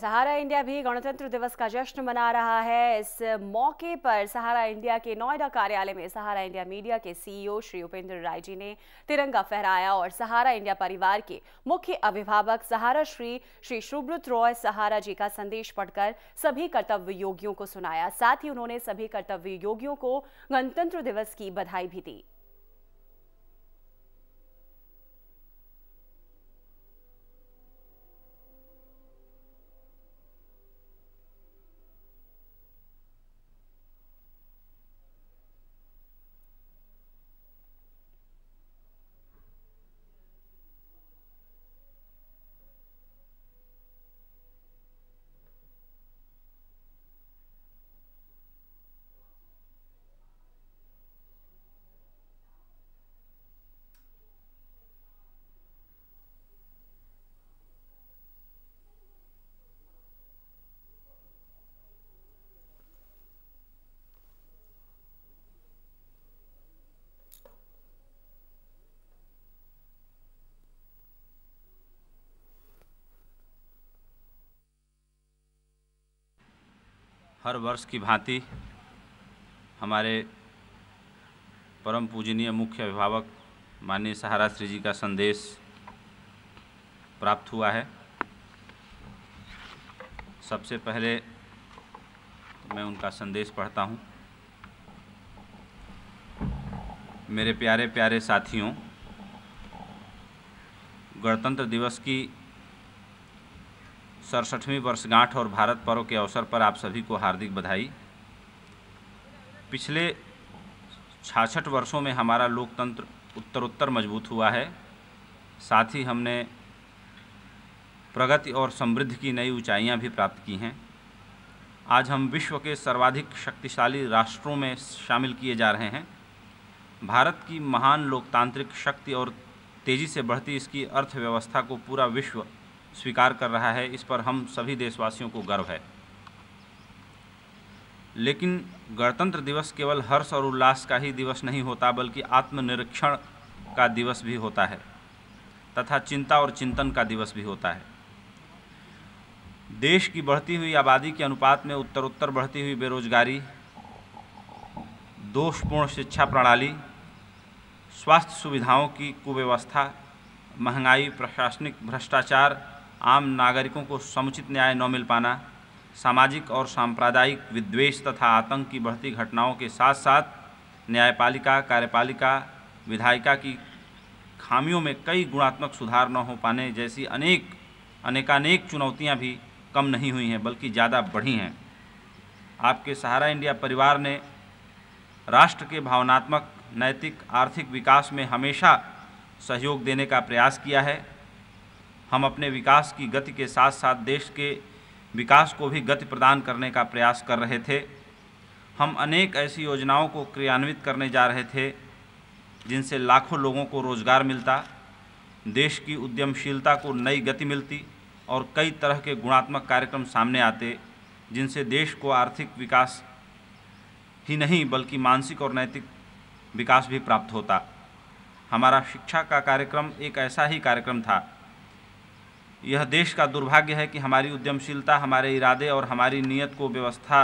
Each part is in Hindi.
सहारा इंडिया भी गणतंत्र दिवस का जश्न मना रहा है। इस मौके पर सहारा इंडिया के नोएडा कार्यालय में सहारा इंडिया मीडिया के सीईओ श्री उपेंद्र राय जी ने तिरंगा फहराया और सहारा इंडिया परिवार के मुख्य अभिभावक सहारा श्री सुब्रत रॉय सहारा जी का संदेश पढ़कर सभी कर्तव्य योगियों को सुनाया। साथ ही उन्होंने सभी कर्तव्य योगियों को गणतंत्र दिवस की बधाई भी दी। हर वर्ष की भांति हमारे परम पूजनीय मुख्य अभिभावक माननीय सहारा श्री जी का संदेश प्राप्त हुआ है। सबसे पहले मैं उनका संदेश पढ़ता हूँ। मेरे प्यारे प्यारे साथियों, गणतंत्र दिवस की 67वीं वर्षगांठ और भारत पर्व के अवसर पर आप सभी को हार्दिक बधाई। पिछले 66 वर्षों में हमारा लोकतंत्र उत्तरोत्तर मजबूत हुआ है। साथ ही हमने प्रगति और समृद्धि की नई ऊंचाइयां भी प्राप्त की हैं। आज हम विश्व के सर्वाधिक शक्तिशाली राष्ट्रों में शामिल किए जा रहे हैं। भारत की महान लोकतांत्रिक शक्ति और तेज़ी से बढ़ती इसकी अर्थव्यवस्था को पूरा विश्व स्वीकार कर रहा है। इस पर हम सभी देशवासियों को गर्व है। लेकिन गणतंत्र दिवस केवल हर्ष और उल्लास का ही दिवस नहीं होता, बल्कि आत्मनिरीक्षण का दिवस भी होता है तथा चिंता और चिंतन का दिवस भी होता है। देश की बढ़ती हुई आबादी के अनुपात में उत्तरोत्तर बढ़ती हुई बेरोजगारी, दोषपूर्ण शिक्षा प्रणाली, स्वास्थ्य सुविधाओं की कुव्यवस्था, महंगाई, प्रशासनिक भ्रष्टाचार, आम नागरिकों को समुचित न्याय न मिल पाना, सामाजिक और सांप्रदायिक विद्वेष तथा आतंक की बढ़ती घटनाओं के साथ साथ न्यायपालिका, कार्यपालिका, विधायिका की खामियों में कई गुणात्मक सुधार न हो पाने जैसी अनेकानेक चुनौतियां भी कम नहीं हुई हैं, बल्कि ज़्यादा बढ़ी हैं। आपके सहारा इंडिया परिवार ने राष्ट्र के भावनात्मक, नैतिक, आर्थिक विकास में हमेशा सहयोग देने का प्रयास किया है। हम अपने विकास की गति के साथ साथ देश के विकास को भी गति प्रदान करने का प्रयास कर रहे थे। हम अनेक ऐसी योजनाओं को क्रियान्वित करने जा रहे थे जिनसे लाखों लोगों को रोजगार मिलता, देश की उद्यमशीलता को नई गति मिलती और कई तरह के गुणात्मक कार्यक्रम सामने आते जिनसे देश को आर्थिक विकास ही नहीं बल्कि मानसिक और नैतिक विकास भी प्राप्त होता। हमारा शिक्षा का कार्यक्रम एक ऐसा ही कार्यक्रम था। यह देश का दुर्भाग्य है कि हमारी उद्यमशीलता, हमारे इरादे और हमारी नीयत को व्यवस्था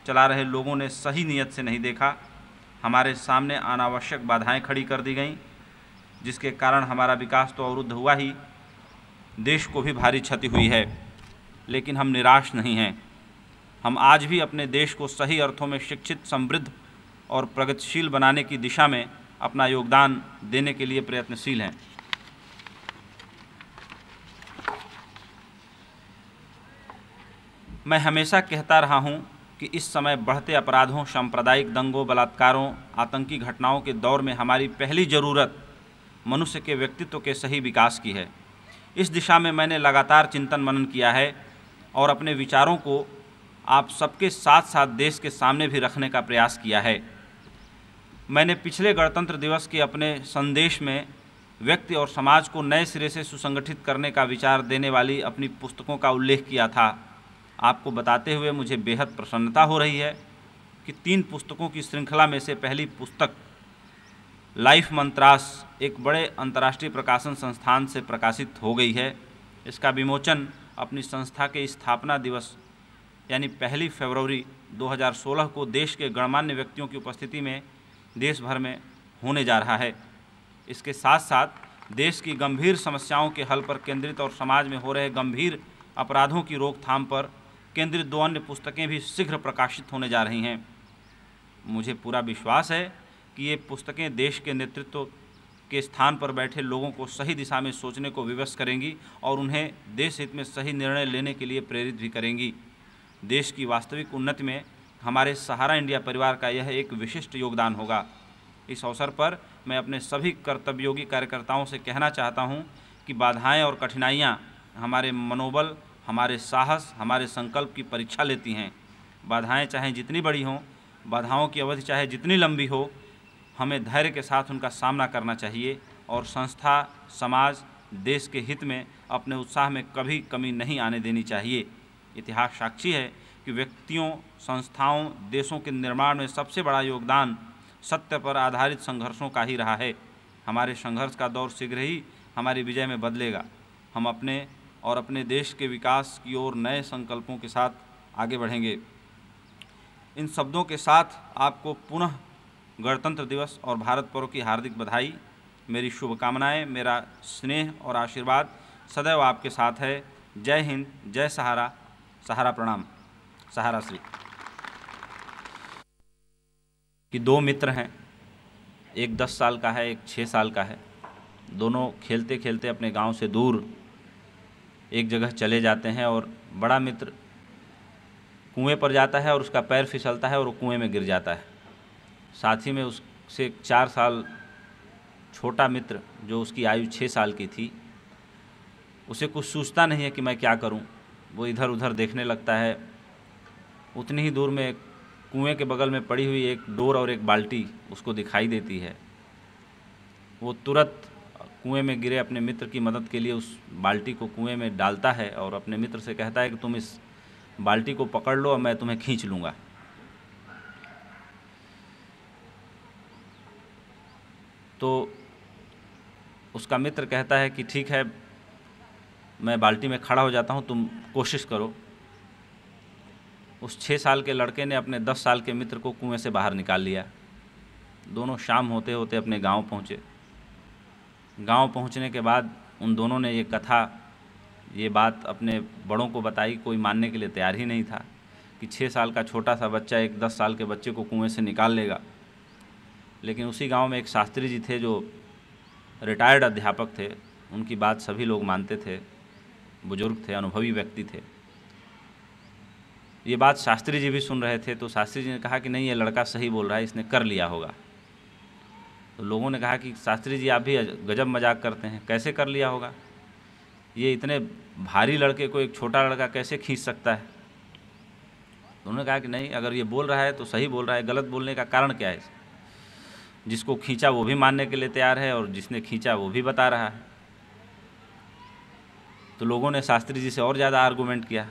चला रहे लोगों ने सही नीयत से नहीं देखा। हमारे सामने अनावश्यक बाधाएं खड़ी कर दी गईं, जिसके कारण हमारा विकास तो अवरुद्ध हुआ ही, देश को भी भारी क्षति हुई है। लेकिन हम निराश नहीं हैं। हम आज भी अपने देश को सही अर्थों में शिक्षित, समृद्ध और प्रगतिशील बनाने की दिशा में अपना योगदान देने के लिए प्रयत्नशील हैं। मैं हमेशा कहता रहा हूं कि इस समय बढ़ते अपराधों, सांप्रदायिक दंगों, बलात्कारों, आतंकी घटनाओं के दौर में हमारी पहली ज़रूरत मनुष्य के व्यक्तित्व के सही विकास की है। इस दिशा में मैंने लगातार चिंतन मनन किया है और अपने विचारों को आप सबके साथ साथ देश के सामने भी रखने का प्रयास किया है। मैंने पिछले गणतंत्र दिवस के अपने संदेश में व्यक्ति और समाज को नए सिरे से सुसंगठित करने का विचार देने वाली अपनी पुस्तकों का उल्लेख किया था। आपको बताते हुए मुझे बेहद प्रसन्नता हो रही है कि 3 पुस्तकों की श्रृंखला में से पहली पुस्तक लाइफ मंत्रास एक बड़े अंतर्राष्ट्रीय प्रकाशन संस्थान से प्रकाशित हो गई है। इसका विमोचन अपनी संस्था के स्थापना दिवस यानी 1 फरवरी 2016 को देश के गणमान्य व्यक्तियों की उपस्थिति में देश भर में होने जा रहा है। इसके साथ साथ देश की गंभीर समस्याओं के हल पर केंद्रित और समाज में हो रहे गंभीर अपराधों की रोकथाम पर केंद्रित 2 अन्य पुस्तकें भी शीघ्र प्रकाशित होने जा रही हैं। मुझे पूरा विश्वास है कि ये पुस्तकें देश के नेतृत्व के स्थान पर बैठे लोगों को सही दिशा में सोचने को विवश करेंगी और उन्हें देश हित में सही निर्णय लेने के लिए प्रेरित भी करेंगी। देश की वास्तविक उन्नति में हमारे सहारा इंडिया परिवार का यह एक विशिष्ट योगदान होगा। इस अवसर पर मैं अपने सभी कर्तव्योगी कार्यकर्ताओं से कहना चाहता हूं कि बाधाएं और कठिनाइयां हमारे मनोबल, हमारे साहस, हमारे संकल्प की परीक्षा लेती हैं। बाधाएं चाहे जितनी बड़ी हों, बाधाओं की अवधि चाहे जितनी लंबी हो, हमें धैर्य के साथ उनका सामना करना चाहिए और संस्था, समाज, देश के हित में अपने उत्साह में कभी कमी नहीं आने देनी चाहिए। इतिहास साक्षी है कि व्यक्तियों, संस्थाओं, देशों के निर्माण में सबसे बड़ा योगदान सत्य पर आधारित संघर्षों का ही रहा है। हमारे संघर्ष का दौर शीघ्र ही हमारी विजय में बदलेगा। हम अपने और अपने देश के विकास की ओर नए संकल्पों के साथ आगे बढ़ेंगे। इन शब्दों के साथ आपको पुनः गणतंत्र दिवस और भारत पर्व की हार्दिक बधाई। मेरी शुभकामनाएं, मेरा स्नेह और आशीर्वाद सदैव आपके साथ है। जय हिंद, जय सहारा, सहारा प्रणाम, सहारा श्री। कि 2 मित्र हैं, एक 10 साल का है, एक 6 साल का है। दोनों खेलते खेलते अपने गांव से दूर एक जगह चले जाते हैं और बड़ा मित्र कुएं पर जाता है और उसका पैर फिसलता है और वो कुएं में गिर जाता है। साथ ही में उससे 4 साल छोटा मित्र, जो उसकी आयु 6 साल की थी, उसे कुछ सूझता नहीं है कि मैं क्या करूं। वो इधर उधर देखने लगता है। उतनी ही दूर में कुएं के बगल में पड़ी हुई एक डोर और एक बाल्टी उसको दिखाई देती है। वो तुरंत कुएं में गिरे अपने मित्र की मदद के लिए उस बाल्टी को कुएं में डालता है और अपने मित्र से कहता है कि तुम इस बाल्टी को पकड़ लो और मैं तुम्हें खींच लूँगा। तो उसका मित्र कहता है कि ठीक है, मैं बाल्टी में खड़ा हो जाता हूँ, तुम कोशिश करो। उस 6 साल के लड़के ने अपने 10 साल के मित्र को कुएं से बाहर निकाल लिया। दोनों शाम होते होते अपने गांव पहुँचे। गांव पहुँचने के बाद उन दोनों ने ये बात अपने बड़ों को बताई। कोई मानने के लिए तैयार ही नहीं था कि 6 साल का छोटा सा बच्चा एक 10 साल के बच्चे को कुएं से निकाल लेगा। लेकिन उसी गांव में एक शास्त्री जी थे जो रिटायर्ड अध्यापक थे। उनकी बात सभी लोग मानते थे, बुजुर्ग थे, अनुभवी व्यक्ति थे। ये बात शास्त्री जी भी सुन रहे थे। तो शास्त्री जी ने कहा कि नहीं, ये लड़का सही बोल रहा है, इसने कर लिया होगा। तो लोगों ने कहा कि शास्त्री जी आप भी गजब मजाक करते हैं, कैसे कर लिया होगा? ये इतने भारी लड़के को एक छोटा लड़का कैसे खींच सकता है? तो उन्होंने कहा कि नहीं, अगर ये बोल रहा है तो सही बोल रहा है। गलत बोलने का कारण क्या है? जिसको खींचा वो भी मानने के लिए तैयार है और जिसने खींचा वो भी बता रहा है। तो लोगों ने शास्त्री जी से और ज़्यादा आर्गूमेंट किया।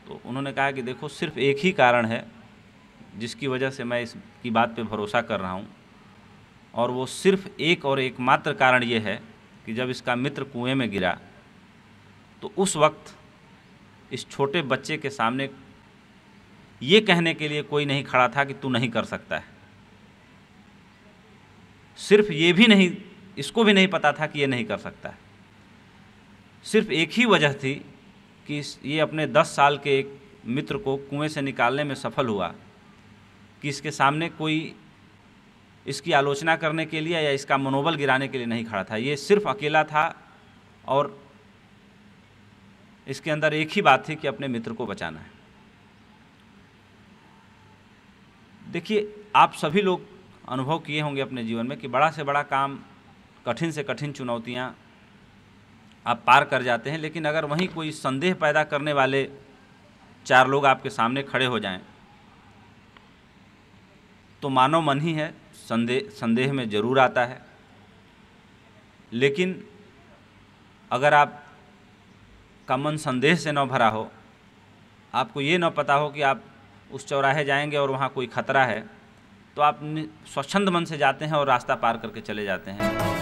तो उन्होंने कहा कि देखो, सिर्फ एक ही कारण है जिसकी वजह से मैं इसकी बात पे भरोसा कर रहा हूँ, और वो सिर्फ एक और एकमात्र कारण ये है कि जब इसका मित्र कुएं में गिरा तो उस वक्त इस छोटे बच्चे के सामने ये कहने के लिए कोई नहीं खड़ा था कि तू नहीं कर सकता है। सिर्फ ये भी नहीं, इसको भी नहीं पता था कि ये नहीं कर सकता है। सिर्फ एक ही वजह थी कि ये अपने 10 साल के एक मित्र को कुएं से निकालने में सफल हुआ कि इसके सामने कोई इसकी आलोचना करने के लिए या इसका मनोबल गिराने के लिए नहीं खड़ा था। ये सिर्फ अकेला था और इसके अंदर एक ही बात थी कि अपने मित्र को बचाना है। देखिए, आप सभी लोग अनुभव किए होंगे अपने जीवन में कि बड़ा से बड़ा काम, कठिन से कठिन चुनौतियां आप पार कर जाते हैं, लेकिन अगर वहीं कोई संदेह पैदा करने वाले 4 लोग आपके सामने खड़े हो जाएं तो मानव मन ही है, संदेह में ज़रूर आता है। लेकिन अगर आप का मन संदेह से न भरा हो, आपको ये न पता हो कि आप उस चौराहे जाएंगे और वहाँ कोई खतरा है, तो आप स्वच्छंद मन से जाते हैं और रास्ता पार करके चले जाते हैं।